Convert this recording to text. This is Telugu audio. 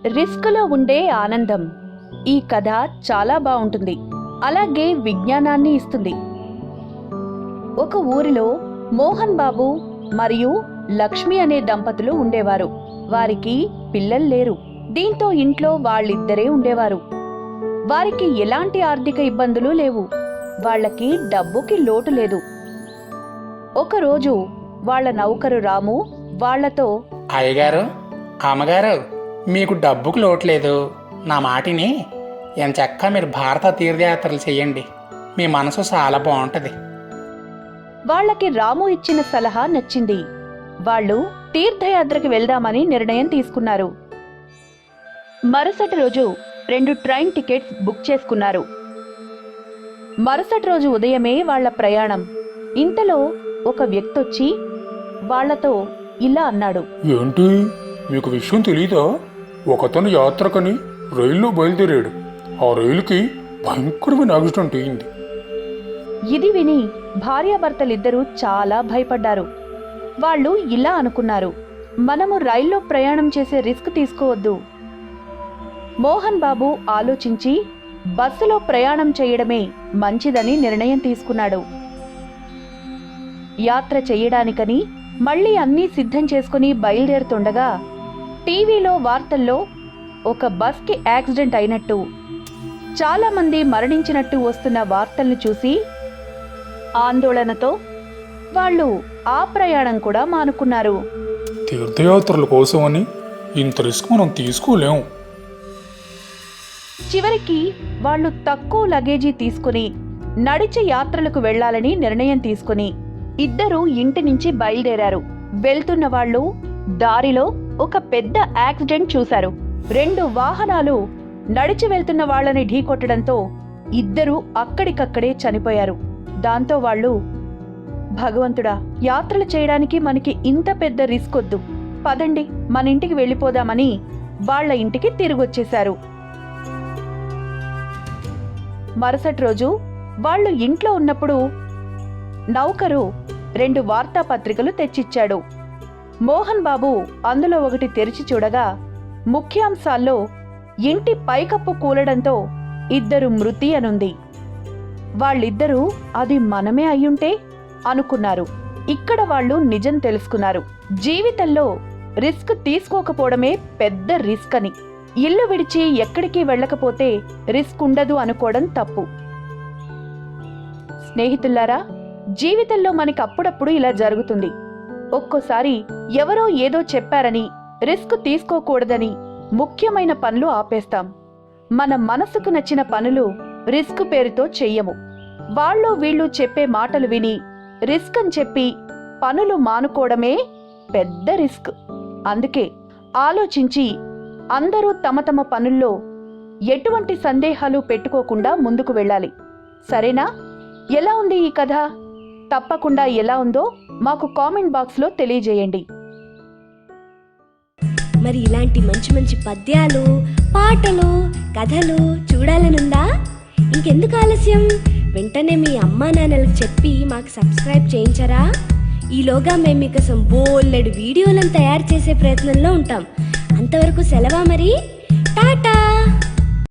రిస్క్లో ఉండే ఆనందం. ఈ కథ చాలా బాగుంటుంది, అలాగే విజ్ఞానాన్ని ఇస్తుంది. ఒక ఊరిలో మోహన్ బాబు మరియు లక్ష్మి అనే దంపతులు ఉండేవారు. వారికి పిల్లలు లేరు. దీంతో ఇంట్లో వాళ్ళిద్దరే ఉండేవారు. వారికి ఎలాంటి ఆర్థిక ఇబ్బందులు లేవు. వాళ్ళకి డబ్బుకి లోటు లేదు. ఒకరోజు వాళ్ళ నౌకరు రాము వాళ్లతో, అయ్యగారు, అమ్మగారు, మీకు డబ్బుకు లోట్లేదు. నా మాటిని ఎంచక్కా మీరు భారత తీర్థయాత్రలు చెయ్యండి. మీ మనసు చాలా బాగుంటుంది. వాళ్ళకి రాము ఇచ్చిన సలహా నచ్చింది. వాళ్ళు తీర్థయాత్రకి వెళ్దామని నిర్ణయం తీసుకున్నారు. మరుసటి రోజు 2 ట్రైన్ టికెట్స్ బుక్ చేసుకున్నారు. మరుసటి రోజు ఉదయమే వాళ్ళ ప్రయాణం. ఇంతలో ఒక వ్యక్తి వచ్చి వాళ్లతో ఇలా అన్నాడు, ఏంటి, మీకు విషయం తెలీదా? ఒకతను యాత్రకని రైల్లో బయలుదేరాడు. ఆ రైలుకి భయంకరమైన యాక్సిడెంట్ అయింది. ఇది విని భార్యాభర్తలిద్దరూ చాలా భయపడ్డారు. వాళ్ళు ఇలా అనుకున్నారు, మనము రైల్లో ప్రయాణం చేసే రిస్క్ తీసుకోవద్దు. మోహన్ బాబు ఆలోచించి బస్సులో ప్రయాణం చేయడమే మంచిదని నిర్ణయం తీసుకున్నాడు. యాత్ర చెయ్యడానికని మళ్లీ అన్నీ సిద్ధం చేసుకుని బయలుదేరుతుండగా టీవీలో వార్తల్లో ఒక బస్కి యాక్సిడెంట్ అయినట్టు, చాలామంది మరణించినట్టు వస్తున్న వార్తల్ని చూసి ఆందోళనతో వాళ్ళు ఆ ప్రయాణం కూడా మానుకున్నారు. తీర్థయాత్రల కోసమని ఇంత రిస్క్ మనం తీసుకోలేం. చివరికి వాళ్ళు తక్కువ లగేజీ తీసుకుని నడిచి యాత్రలకు వెళ్లాలని నిర్ణయం తీసుకుని ఇద్దరూ ఇంటి నుంచి బయలుదేరారు. వెళ్తున్న వాళ్ళు దారిలో ఒక పెద్ద యాక్సిడెంట్ చూశారు. 2 వాహనాలు నడిచి వెళ్తున్న వాళ్ళని ఢీకొట్టడంతో ఇద్దరూ అక్కడికక్కడే చనిపోయారు. దాంతో వాళ్ళు, భగవంతుడా, యాత్రలు చేయడానికి మనకి ఇంత పెద్ద రిస్క్ వద్దు, పదండి మన ఇంటికి వెళ్ళిపోదామని వాళ్ళ ఇంటికి తిరిగొచ్చేశారు. మరుసటి రోజు వాళ్ళు ఇంట్లో ఉన్నప్పుడు నౌకరు 2 వార్తాపత్రికలు తెచ్చిచ్చాడు. మోహన్ బాబు అందులో ఒకటి తెరిచి చూడగా ముఖ్యాంశాల్లో ఇంటి పైకప్పు కూలడంతో 2 మృతి అనుంది. వాళ్ళిద్దరూ అది మనమే అయ్యుంటే అనుకున్నారు. ఇక్కడ వాళ్ళు నిజం తెలుసుకున్నారు. జీవితంలో రిస్క్ తీసుకోకపోవడమే పెద్ద రిస్క్ అని. ఇల్లు విడిచి ఎక్కడికి వెళ్ళకపోతే రిస్క్ ఉండదు అనుకోవడం తప్పు. స్నేహితులారా, జీవితంలో మనకి అప్పుడప్పుడు ఇలా జరుగుతుంది. ఒక్కోసారి ఎవరో ఏదో చెప్పారని రిస్క్ తీసుకోకూడదని ముఖ్యమైన పనులు ఆపేస్తాం. మన మనసుకు నచ్చిన పనులు రిస్క్ పేరుతో చెయ్యము. వాళ్ళు వీళ్ళు చెప్పే మాటలు విని రిస్క్ అని చెప్పి పనులు మానుకోవడమే పెద్ద రిస్క్. అందుకే ఆలోచించి అందరూ తమ తమ పనుల్లో ఎటువంటి సందేహాలు పెట్టుకోకుండా ముందుకు వెళ్ళాలి. సరేనా? ఎలా ఉంది ఈ కథ? తప్పకుండా ఎలా ఉందో మాకు కామెంట్ బాక్స్లో తెలియజేయండి. మరి ఇలాంటి మంచి మంచి పద్యాలు, పాటలు, కథలు చూడాలనుందా? ఇంకెందుకు ఆలస్యం? వెంటనే మీ అమ్మా నాన్నలకు చెప్పి మాకు సబ్స్క్రైబ్ చేయించరా? ఈలోగా మేము మీకోసం బోలెడు వీడియోలను తయారు చేసే ప్రయత్నంలో ఉంటాం. అంతవరకు సెలవా మరి. టాటా.